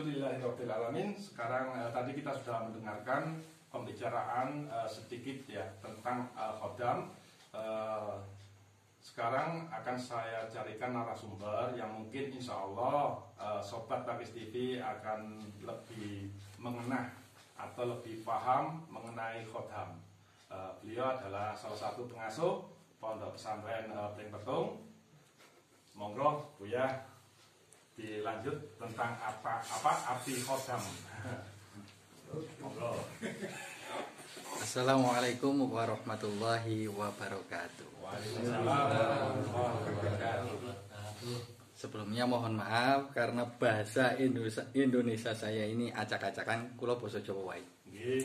Alhamdulillahirobbilalamin. Sekarang tadi kita sudah mendengarkan pembicaraan sedikit ya tentang khodam. Sekarang akan saya carikan narasumber yang mungkin insya Allah Sobat Pakis TV akan lebih mengenah atau lebih paham mengenai khodam. Beliau adalah salah satu pengasuh Pondok Pesantren Pring Petung. Monggo Buya dilanjut tentang apa arti khodam. Monggo. Assalamualaikum warahmatullahi wabarakatuh. Waalaikumsalam warahmatullahi wabarakatuh. Sebelumnya mohon maaf karena bahasa Indonesia saya ini acak-acakan, kula basa Jawa wae. Nggih.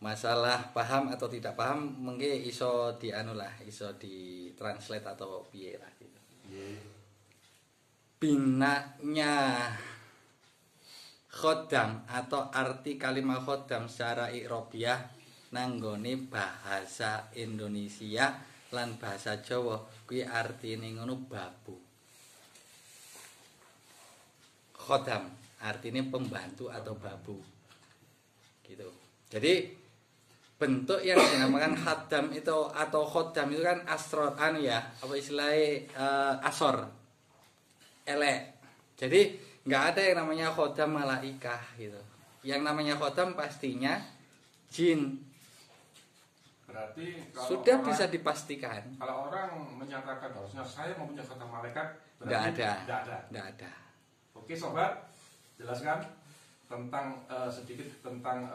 Masalah paham atau tidak paham mungkin iso dianulah, iso ditranslate atau piye lah gitu. Nggih. Binanya khodam atau arti kalimat khodam secara i'rabiyah nanggone bahasa Indonesia lan bahasa Jawa kuwi artine ngono babu. Khodam artinya pembantu atau babu. Gitu. Jadi bentuk yang dinamakan khodam itu atau khodam itu kan asroran ya, apa istilahnya asor. Elek. Jadi nggak ada yang namanya khodam malaikah gitu. Yang namanya khodam pastinya jin. Berarti kalau Sudah orang, bisa dipastikan. kalau orang menyatakan bahwasanya saya mempunyai khodam malaikat, Nggak ada. Nggak ada. Oke sobat, jelaskan tentang sedikit tentang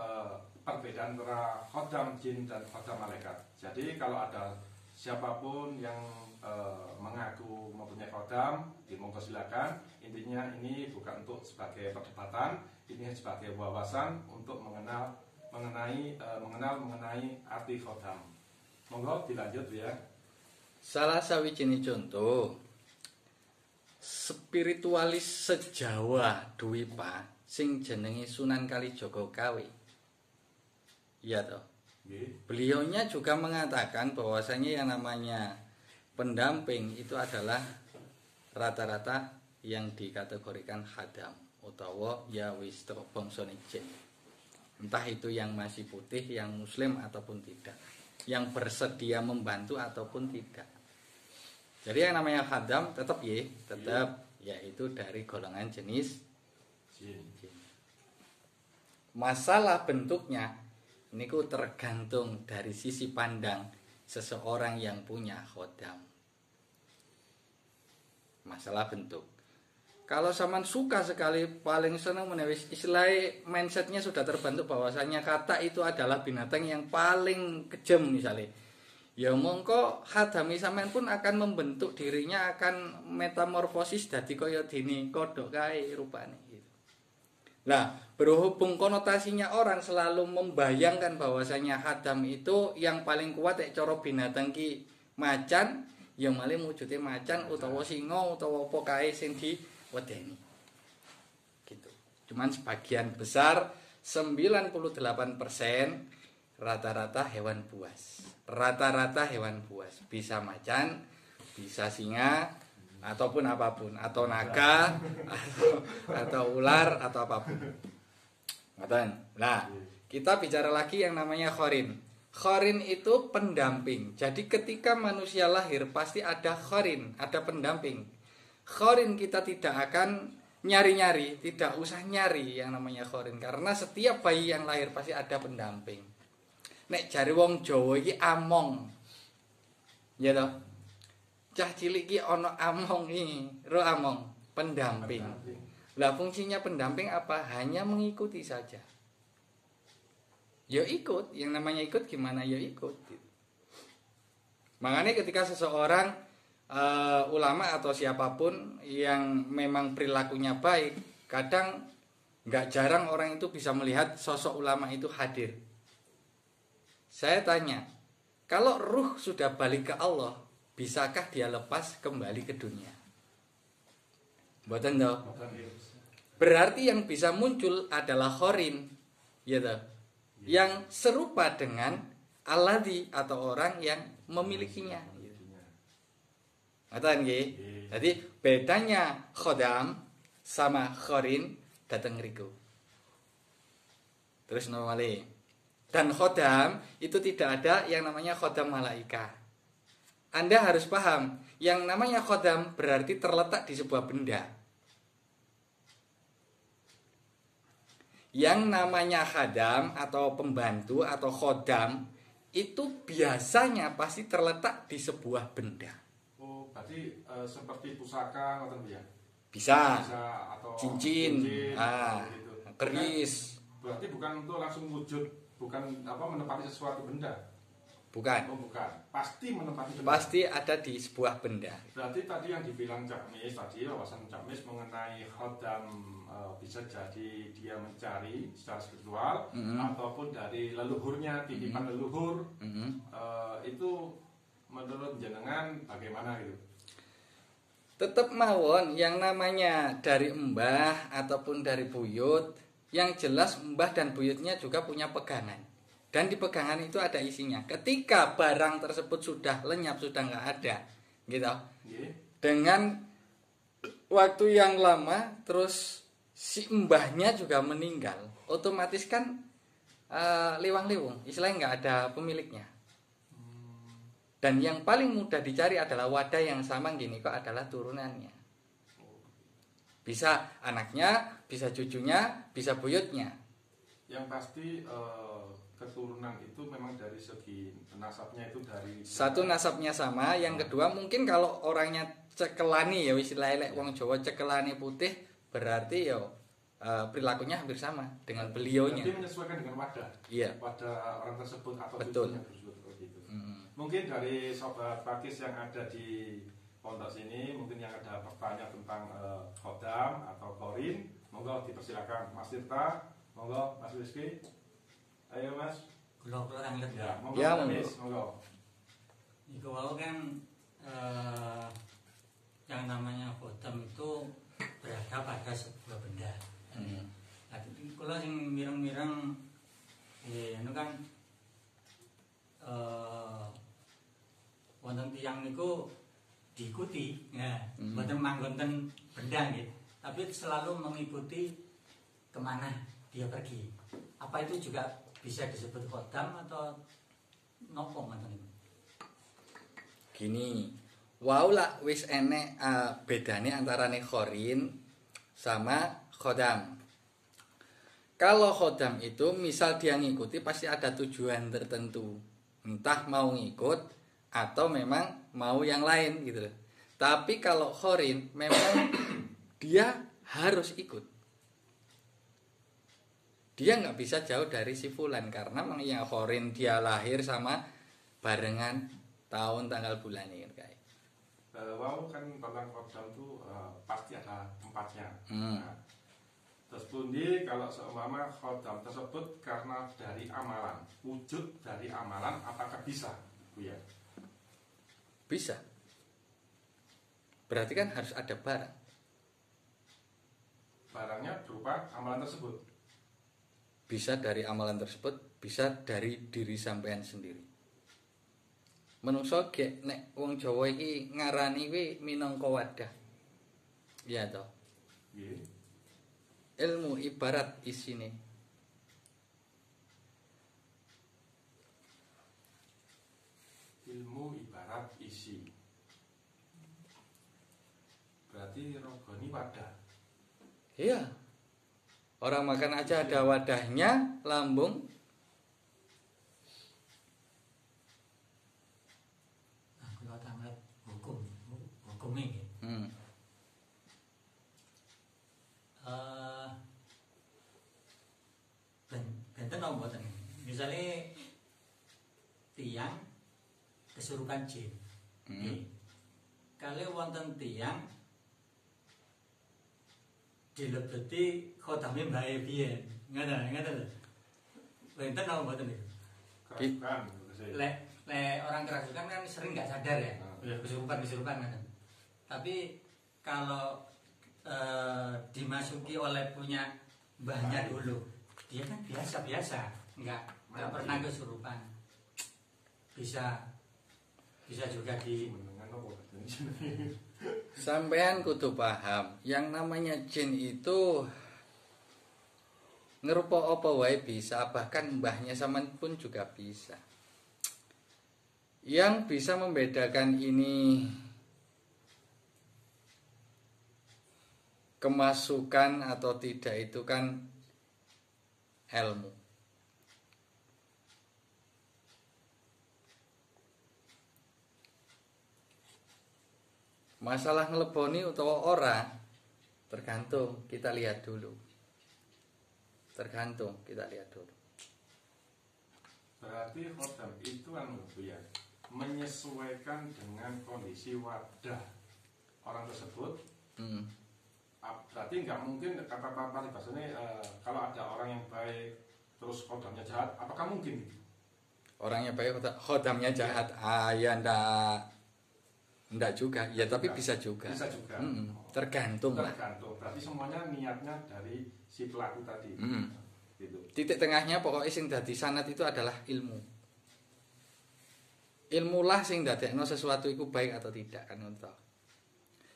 perbedaan antara khodam jin dan khodam malaikat. Jadi kalau ada siapapun yang mengaku mempunyai khodam, monggo silakan. Intinya ini bukan untuk sebagai perdebatan, ini sebagai wawasan untuk mengenai arti khodam. Monggo dilanjut ya. Salah sawijine contoh spiritualis sejawa duwi Pak sing jenenge Sunan Kalijaga Kawi. Iya toh. Beliaunya juga mengatakan bahwasanya yang namanya pendamping itu adalah rata-rata yang dikategorikan khadam utawa ya wis bangsane jin. Entah itu yang masih putih, yang muslim ataupun tidak, yang bersedia membantu ataupun tidak. Jadi yang namanya khadam tetap yaitu dari golongan jenis jin. Masalah bentuknya niku tergantung dari sisi pandang seseorang yang punya khodam. Masalah bentuk. Kalau zaman suka sekali paling senang menewis istilahnya mindsetnya sudah terbentuk bahwasanya kata itu adalah binatang yang paling kejam misalnya. Ya mongko khadami sampean pun akan membentuk dirinya akan metamorfosis dadi kaya dene kodhok kae rupane gitu. Nah, berhubung konotasinya orang selalu membayangkan bahwasanya khadam itu yang paling kuat cara binatang ki macan, yang malih wujude macan utawa singa utawa apa kae sing diwedeni. Gitu. Cuman sebagian besar 98% rata-rata hewan buas. Rata-rata hewan buas, bisa macan, bisa singa ataupun apapun, atau naga atau ular atau apapun. Nah, kita bicara lagi yang namanya khorin. Khorin itu pendamping. Jadi ketika manusia lahir pasti ada khorin, ada pendamping. Khorin kita tidak akan nyari-nyari, tidak usah nyari yang namanya khorin, karena setiap bayi yang lahir pasti ada pendamping. Nek jari wong Jawa iki among. Ya toh? Cah cilik iki ana among iki, ro among, pendamping. Lah fungsinya pendamping apa? Hanya mengikuti saja. Ya ikut, yang namanya ikut gimana ya ikut. Makanya ketika seseorang ulama atau siapapun yang memang perilakunya baik, kadang nggak jarang orang itu bisa melihat sosok ulama itu hadir. Saya tanya, kalau ruh sudah balik ke Allah, bisakah dia lepas kembali ke dunia? Mboten toh? Berarti yang bisa muncul adalah khorin, ya toh? Yang serupa dengan alladzi atau orang yang memilikinya. Ngoten nggih. Jadi bedanya khodam sama khorin dateng ngriku. Terus nomale. Dan khodam itu tidak ada yang namanya khodam malaika. Anda harus paham, yang namanya khodam berarti terletak di sebuah benda. Yang namanya khadam atau pembantu atau khodam itu biasanya pasti terletak di sebuah benda. Oh, berarti seperti pusaka atau ya? Bisa Atau cincin, gitu. keris. Berarti bukan untuk langsung wujud, bukan menempati sesuatu benda. Bukan. Oh, bukan. Pasti menempati benda. Pasti ada di sebuah benda. Berarti tadi yang dibilang Cak Mis tadi, wawasan Cak Mis mengenai khodam bisa jadi dia mencari secara spiritual ataupun dari leluhurnya, titipan leluhur. Itu menurut jenengan bagaimana gitu? Tetap mawon yang namanya dari mbah ataupun dari buyut, yang jelas mbah dan buyutnya juga punya pegangan. Dan di pegangan itu ada isinya. Ketika barang tersebut sudah lenyap, sudah nggak ada, gitu. Dengan waktu yang lama, terus si mbahnya juga meninggal, otomatis kan liwang-liwung, istilahnya nggak ada pemiliknya. Dan yang paling mudah dicari adalah wadah yang sama gini kok adalah turunannya. Bisa anaknya, bisa cucunya, bisa buyutnya. Yang pasti keturunan itu memang dari segi nasabnya itu dari satu nasabnya sama, yang kedua mungkin kalau orangnya cekelani ya istilahnya wong Jawa cekelani putih berarti ya perilakunya hampir sama dengan beliaunya. Berarti menyesuaikan dengan wadah. Iya. Wadah orang tersebut atau betul. Cucunya tersebut gitu. Mungkin dari sobat Pakis yang ada di pondok sini mungkin yang ada pertanyaan tentang khodam atau korin, monggo dipersilakan Mas Tirta, monggo Mas Rizky. Ayo Mas. Kalau orang lihat ya, monggo. Ya, monggo. Iku wau kan yang namanya khodam itu berada pada sebuah benda. Nah, kalau yang mireng-mireng itu kan wonten tiyang niku diikuti, ya, mboten manggonten benda gitu, tapi selalu mengikuti kemana dia pergi. Apa itu juga bisa disebut khodam atau nopo ngoten niku? Gini, wau lah wis enek bedane antarane khorin sama khodam. Kalau khodam itu misal dia ngikuti pasti ada tujuan tertentu. Entah mau ngikut atau memang mau yang lain gitu loh. Tapi kalau khorin memang dia harus ikut. Dia nggak bisa jauh dari si fulan karena memang yang khorin dia lahir sama barengan tahun tanggal bulan ini kayak. Wow kan tentang khodam itu pasti ada tempatnya. Nah, terus pundi kalau seumpama khodam tersebut karena dari amalan, wujud dari amalan apakah bisa, Bu ya? Bisa. Berarti kan harus ada barang. Barangnya berupa amalan tersebut. Bisa dari amalan tersebut, bisa dari diri sampean sendiri. Menungso gek nek wong Jawa iki ngarani kuwi minangka wadah. Iya toh. Nggih. Ilmu ibarat isine. Ilmu ibarat isi. Berarti rogoni wadah. Iya. Orang makan aja ada wadahnya, lambung. Nah, kalau tamat hukum ini. Benten apa mboten? Misalnya tiang kesurupan jin. Kali wonten tiang dilebeti khodame mbae biyen. Ngoten. Benten apa mboten niku? Kerasukan. Lek orang kerasukan kan sering nggak sadar ya, kesurupan kan. Tapi kalau dimasuki oleh punya mbahnya dulu, dia kan biasa, nggak pernah kesurupan. Bisa juga di Sampean kudu paham, yang namanya jin itu ngerupa apa wae bisa, bahkan mbahnya sampean pun juga bisa. Yang bisa membedakan ini kemasukan atau tidak itu kan ilmu. Masalah ngeleboni utawa ora tergantung, kita lihat dulu. Tergantung, kita lihat dulu. Berarti khodam itu kan ya, menyesuaikan dengan kondisi wadah orang tersebut. Berarti nggak mungkin kata Pak bahasanya kalau ada orang yang baik terus khodamnya jahat, apakah mungkin? Orangnya baik khodamnya jahat, ya ndak juga, ya tapi bisa juga. Bisa juga. Tergantung lah. Tergantung. Berarti semuanya niatnya dari si pelaku tadi. Gitu. Titik tengahnya pokoknya sing dadi sanad itu adalah ilmu. Ilmulah sing dadekno sesuatu itu baik atau tidak kan untuk.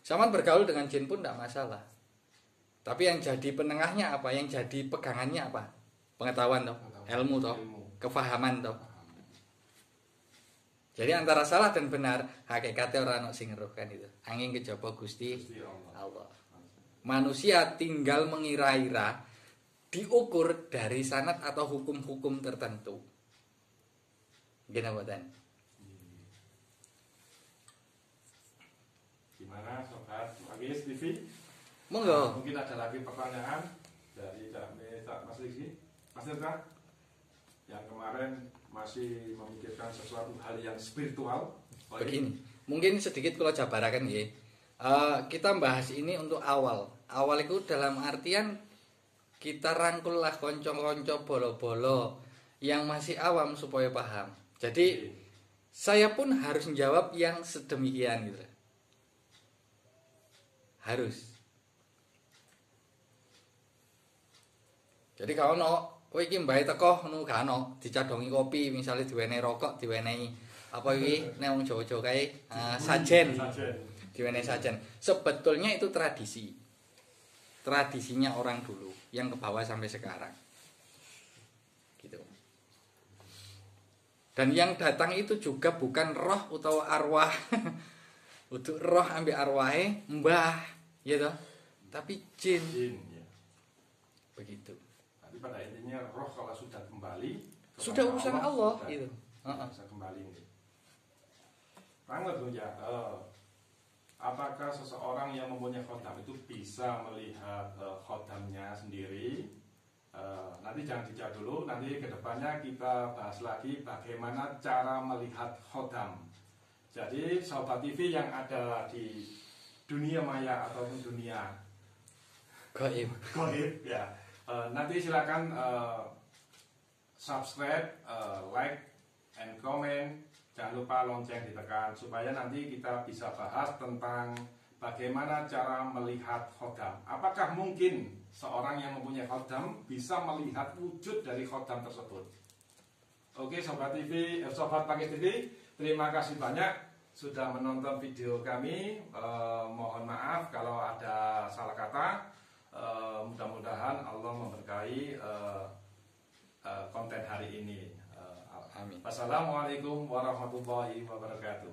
Saman bergaul dengan jin pun tidak masalah. Tapi yang jadi penengahnya apa? Yang jadi pegangannya apa? Pengetahuan toh, ilmu toh, kefahaman toh. Jadi antara salah dan benar hakikatnya orang ono sing ngeruh kan itu. Angin kejaba Gusti Allah. Manusia tinggal mengira-ira, diukur dari sanad atau hukum-hukum tertentu. Gimana buatan? Gimana sobat Agis TV? Monggo. Mungkin ada lagi pertanyaan dari Mas Rizky, Mas Tirta, yang kemarin masih memikirkan sesuatu hal yang spiritual. Begini, mungkin sedikit kalau jabarakan ya. Kita bahas ini untuk awal. Awal itu dalam artian kita rangkul lah konco-konco bolo-bolo yang masih awam supaya paham. Jadi saya pun harus menjawab yang sedemikian gitu. Harus. Jadi kalau kowe iki mbae teko ngono gak ono dicadongi kopi, misalnya diwenehi rokok, diwenehi apa iki nek wong Jawa-Jawa kae sajen. Diwenehi sajen. Sebetulnya itu tradisi. Tradisinya orang dulu yang ke bawah sampai sekarang. Gitu. Dan yang datang itu juga bukan roh atau arwah. Untuk roh ambil arwahe mbah, ya toh. Tapi jin. Ya. Begitu. Tapi pada intinya roh kalau sudah kembali Sudah urusan Allah sudah, itu. Bisa kembali. Tanggal ya. Apakah seseorang yang mempunyai khodam itu bisa melihat khodamnya sendiri? Nanti jangan dijawab dulu. Nanti kedepannya kita bahas lagi bagaimana cara melihat khodam. Jadi Sobat TV yang ada di dunia maya ataupun dunia Gaib ya. Nanti silakan subscribe, like, and comment. Jangan lupa lonceng ditekan supaya nanti kita bisa bahas tentang bagaimana cara melihat khodam. Apakah mungkin seorang yang mempunyai khodam bisa melihat wujud dari khodam tersebut? Oke Sobat TV, Sobat Pakai TV, terima kasih banyak sudah menonton video kami. Mohon maaf kalau ada salah kata. Mudah-mudahan Allah memberkahi konten hari ini. Amin. Wassalamualaikum warahmatullahi wabarakatuh.